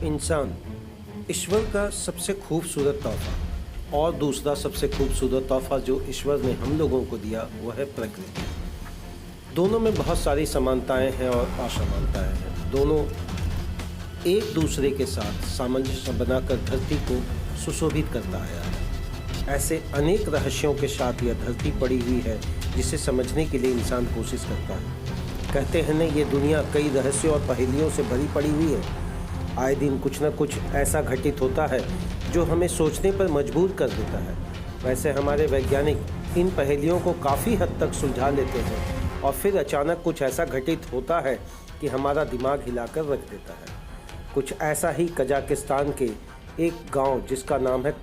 इंसान ईश्वर का सबसे खूबसूरत तोहफा और दूसरा सबसे खूबसूरत तोहफा जो ईश्वर ने हम लोगों को दिया वह है प्रकृति। दोनों में बहुत सारी समानताएं हैं और असमानताएं हैं। दोनों एक दूसरे के साथ सामंजस्य बनाकर धरती को सुशोभित करता आया है। ऐसे अनेक रहस्यों के साथ यह धरती पड़ी हुई है जिसे समझने के लिए इंसान कोशिश करता है। कहते हैं न, ये दुनिया कई रहस्यों और पहेलियों से भरी पड़ी हुई है। आए दिन कुछ न कुछ ऐसा घटित होता है जो हमें सोचने पर मजबूर कर देता है। वैसे हमारे वैज्ञानिक इन पहेलियों को काफ़ी हद तक सुलझा लेते हैं और फिर अचानक कुछ ऐसा घटित होता है कि हमारा दिमाग हिलाकर रख देता है। कुछ ऐसा ही कजाकिस्तान के एक गांव जिसका नाम है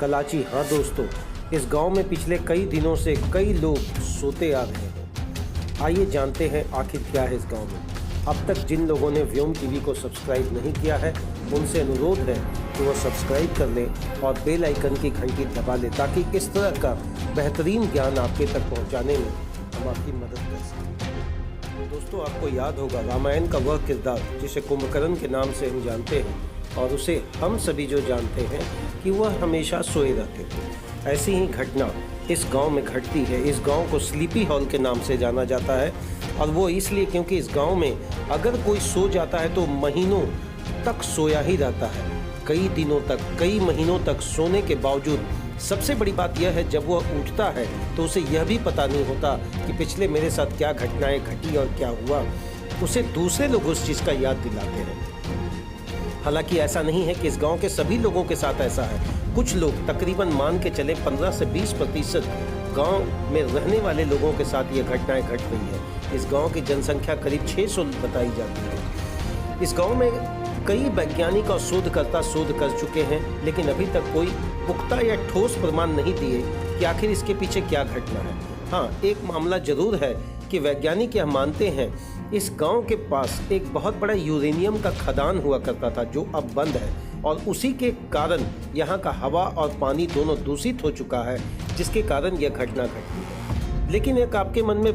कलाची। हाँ दोस्तों, इस गांव में पिछले कई दिनों से कई लोग सोते आ रहे हैं। आइए जानते हैं आखिर क्या है इस गांव में। अब तक जिन लोगों ने व्योम टीवी को सब्सक्राइब नहीं किया है उनसे अनुरोध है कि वो सब्सक्राइब कर लें और बेल आइकन की घंटी दबा लें ताकि इस तरह का बेहतरीन ज्ञान आपके तक पहुंचाने में हम आपकी मदद कर सकें। दोस्तों, आपको याद होगा रामायण का वह किरदार जिसे कुंभकर्ण के नाम से हम जानते हैं और उसे हम सभी जो जानते हैं कि वह हमेशा सोए रहते थे। ऐसी ही घटना इस गांव में घटती है। इस गांव को स्लीपी हॉल के नाम से जाना जाता है और वो इसलिए क्योंकि इस गांव में अगर कोई सो जाता है तो महीनों तक सोया ही रहता है। कई दिनों तक, कई महीनों तक सोने के बावजूद सबसे बड़ी बात यह है, जब वह उठता है तो उसे यह भी पता नहीं होता कि पिछले मेरे साथ क्या घटनाएं घटी और क्या हुआ। उसे दूसरे लोग उस चीज़ का याद दिलाते हैं। हालांकि ऐसा नहीं है कि इस गांव के सभी लोगों के साथ ऐसा है। कुछ लोग, तकरीबन मान के चले 15 से 20% गांव में रहने वाले लोगों के साथ ये घटनाएं घट रही है। इस गांव की जनसंख्या करीब 600 बताई जाती है। इस गांव में कई वैज्ञानिक और शोधकर्ता शोध कर चुके हैं, लेकिन अभी तक कोई पुख्ता या ठोस प्रमाण नहीं दिए कि आखिर इसके पीछे क्या घटना है। हाँ, एक मामला जरूर है कि वैज्ञानिक यह मानते हैं इस गांव के पास एक बहुत बड़ा यूरेनियम का खदान हुआ करता था जो अब बंद है और उसी के कारण यहाँ का हवा और पानी दोनों दूषित हो चुका है, जिसके कारण यह घटना घटी है। लेकिन एक आपके मन में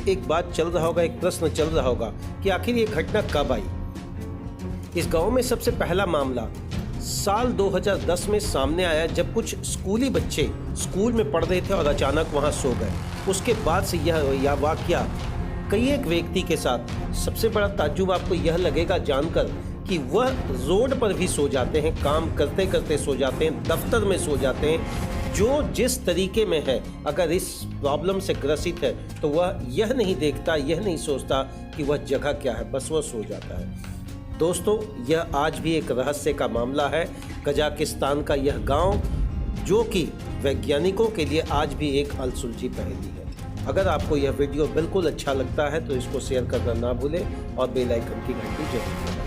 एक बात चल रहा होगा, एक प्रश्न चल रहा होगा कि आखिर ये घटना कब आई। इस गांव में सबसे पहला मामला साल 2010 में सामने आया, जब कुछ स्कूली बच्चे स्कूल में पढ़ रहे थे और अचानक वहां सो गए। उसके बाद से यह वाकया कई एक व्यक्ति के साथ। सबसे बड़ा ताज्जुब आपको यह लगेगा जानकर कि वह रोड पर भी सो जाते हैं, काम करते करते सो जाते हैं, दफ्तर में सो जाते हैं। जो जिस तरीके में है, अगर इस प्रॉब्लम से ग्रसित है तो वह यह नहीं देखता, यह नहीं सोचता कि वह जगह क्या है, बस वह सो जाता है। दोस्तों, यह आज भी एक रहस्य का मामला है। कजाकिस्तान का यह गांव जो कि वैज्ञानिकों के लिए आज भी एक अनसुलझी पहेली है। अगर आपको यह वीडियो बिल्कुल अच्छा लगता है तो इसको शेयर करना ना भूलें और बेल आइकन की घंटी जरूर दबाएं।